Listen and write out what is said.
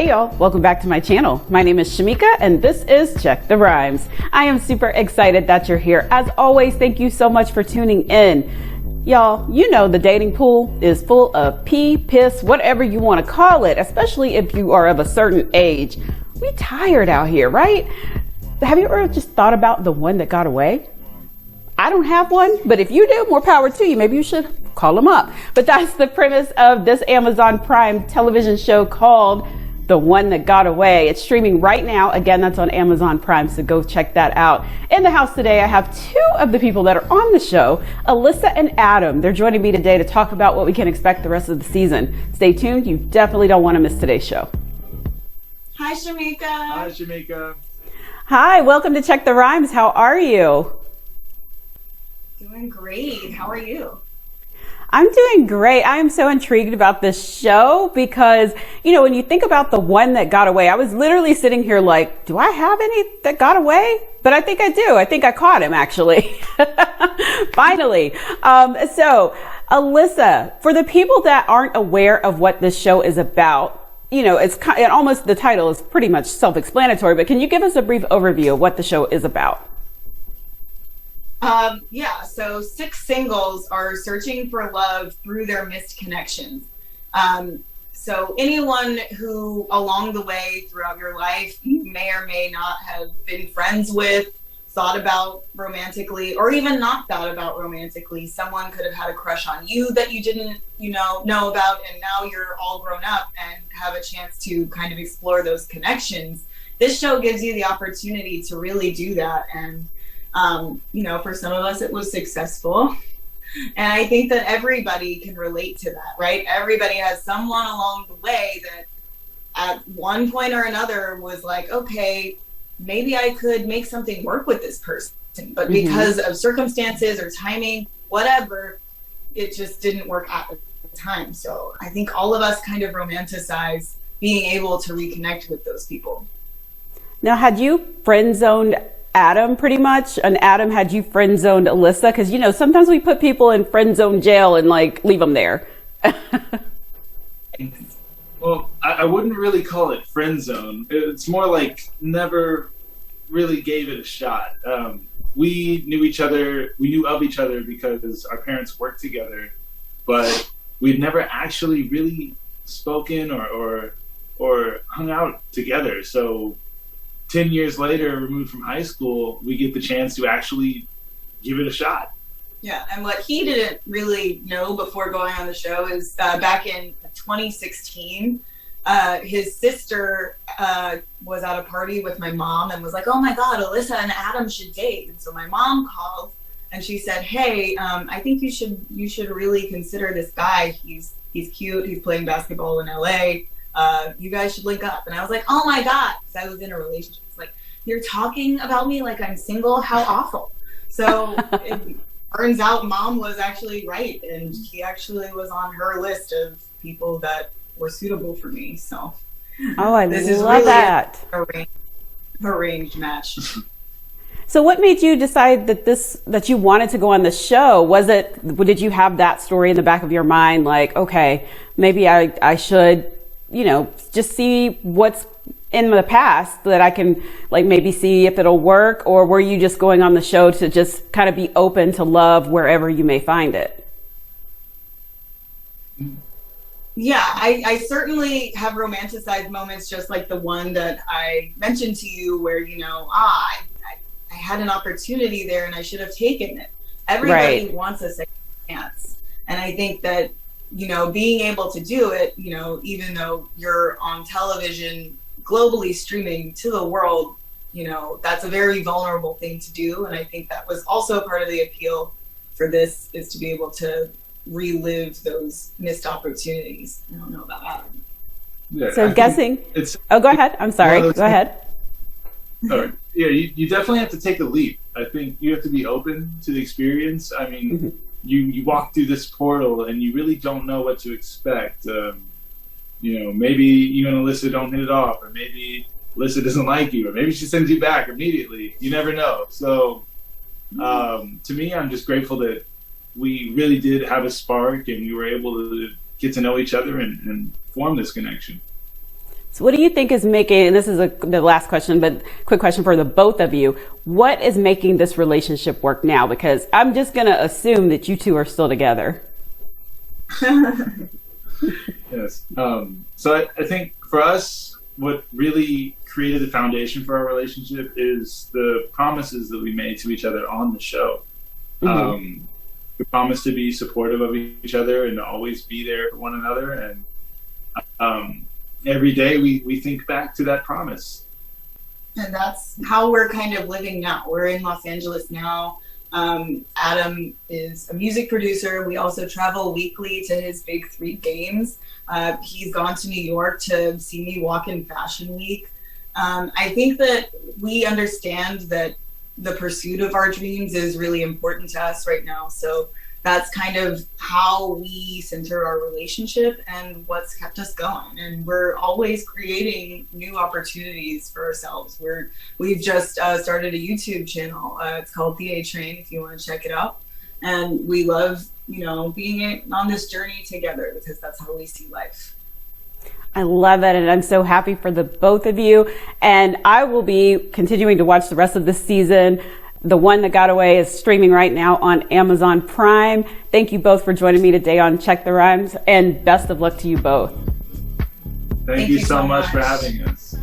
Hey y'all, welcome back to my channel. My name is Shamika and this is Check the Rhymes. I am super excited that you're here. As always, thank you so much for tuning in. Y'all, you know the dating pool is full of pee, piss, whatever you want to call it, especially if you are of a certain age. We tired out here, right? Have you ever just thought about the one that got away? I don't have one, but if you do, more power to you. Maybe you should call them up. But that's the premise of this Amazon Prime television show called The One That Got Away. It's streaming right now. Again, that's on Amazon Prime, so go check that out. In the house today, I have two of the people that are on the show, Allyssa and Adam. They're joining me today to talk about what we can expect the rest of the season. Stay tuned. You definitely don't want to miss today's show. Hi, Shamika. Hi, Shamika. Hi, welcome to Check the Rhymes. How are you? Doing great. How are you? I'm doing great. I am so intrigued about this show because, you know, when you think about The One That Got Away, I was literally sitting here like, do I have any that got away? But I think I do. I think I caught him, actually. Finally. So, Allyssa, for the people that aren't aware of what this show is about, you know, it's almost, the title is pretty much self-explanatory, but can you give us a brief overview of what the show is about? So 6 singles are searching for love through their missed connections. So anyone who along the way throughout your life you may or may not have been friends with, thought about romantically, or even not thought about romantically. Someone could have had a crush on you that you didn't, know about, and now you're all grown up and have a chance to kind of explore those connections. This show gives you the opportunity to really do that, and for some of us it was successful, and I think that everybody can relate to that, right? Everybody has someone along the way that at one point or another was like, okay, maybe I could make something work with this person, but because of circumstances or timing, whatever, it just didn't work at the time. So I think all of us kind of romanticize being able to reconnect with those people. Now, had you friend-zoned Adam pretty much, and Adam had you friend-zoned Allyssa? Because, sometimes we put people in friend-zone jail and leave them there. Well, I wouldn't really call it friend zone. It's more like never really gave it a shot. We knew of each other because our parents worked together, but we'd never actually really spoken or hung out together. So 10 years later, removed from high school, we get the chance to actually give it a shot. Yeah, and what he didn't really know before going on the show is back in 2016, his sister was at a party with my mom and was like, oh my God, Allyssa and Adam should date. And so my mom called and she said, hey, I think you should really consider this guy. He's cute. He's playing basketball in LA. You guys should link up. And I was like, oh my God, because I was in a relationship. It's like, you're talking about me like I'm single? How awful. So it turns out mom was actually right, and he actually was on her list of people that were suitable for me. So This is really that. Arranged match. So what made you decide that you wanted to go on the show? Did you have that story in the back of your mind, like, okay, maybe I should, just see what's in the past so that I can maybe see if it'll work? Or were you just going on the show to just kind of be open to love wherever you may find it? Yeah, I certainly have romanticized moments just like the one that I mentioned to you where, I had an opportunity there and I should have taken it. Everybody wants a second chance. And I think that, being able to do it, even though you're on television globally streaming to the world, that's a very vulnerable thing to do. And I think that was also part of the appeal for this, is to be able to relive those missed opportunities. I don't know about that. Yeah, so guessing. Go ahead. I'm sorry. Go ahead. Sorry. Yeah, you definitely have to take a leap. I think you have to be open to the experience. I mean, you walk through this portal and you really don't know what to expect. Maybe you and Allyssa don't hit it off, or maybe Allyssa doesn't like you, or maybe she sends you back immediately. You never know. So to me, I'm just grateful that we really did have a spark and we were able to get to know each other and form this connection. So what do you think is making, and this is the last question, but quick question for the both of you, what is making this relationship work now? Because I'm just going to assume that you two are still together. Yes. So I think for us, what really created the foundation for our relationship is the promises that we made to each other on the show. Mm-hmm. We promised to be supportive of each other and to always be there for one another. And every day we think back to that promise. And that's how we're kind of living now. We're in Los Angeles now. Adam is a music producer. We also travel weekly to his big 3 games. He's gone to New York to see me walk in Fashion Week. I think that we understand that the pursuit of our dreams is really important to us right now. So that's kind of how we center our relationship and what's kept us going. And we're always creating new opportunities for ourselves. We've just started a YouTube channel. It's called The A Train, if you want to check it out. And we love, being on this journey together because that's how we see life. I love it, and I'm so happy for the both of you. And I will be continuing to watch the rest of this season. The One That Got Away is streaming right now on Amazon Prime. Thank you both for joining me today on Check the Rhymes, and best of luck to you both. Thank you so much for having us.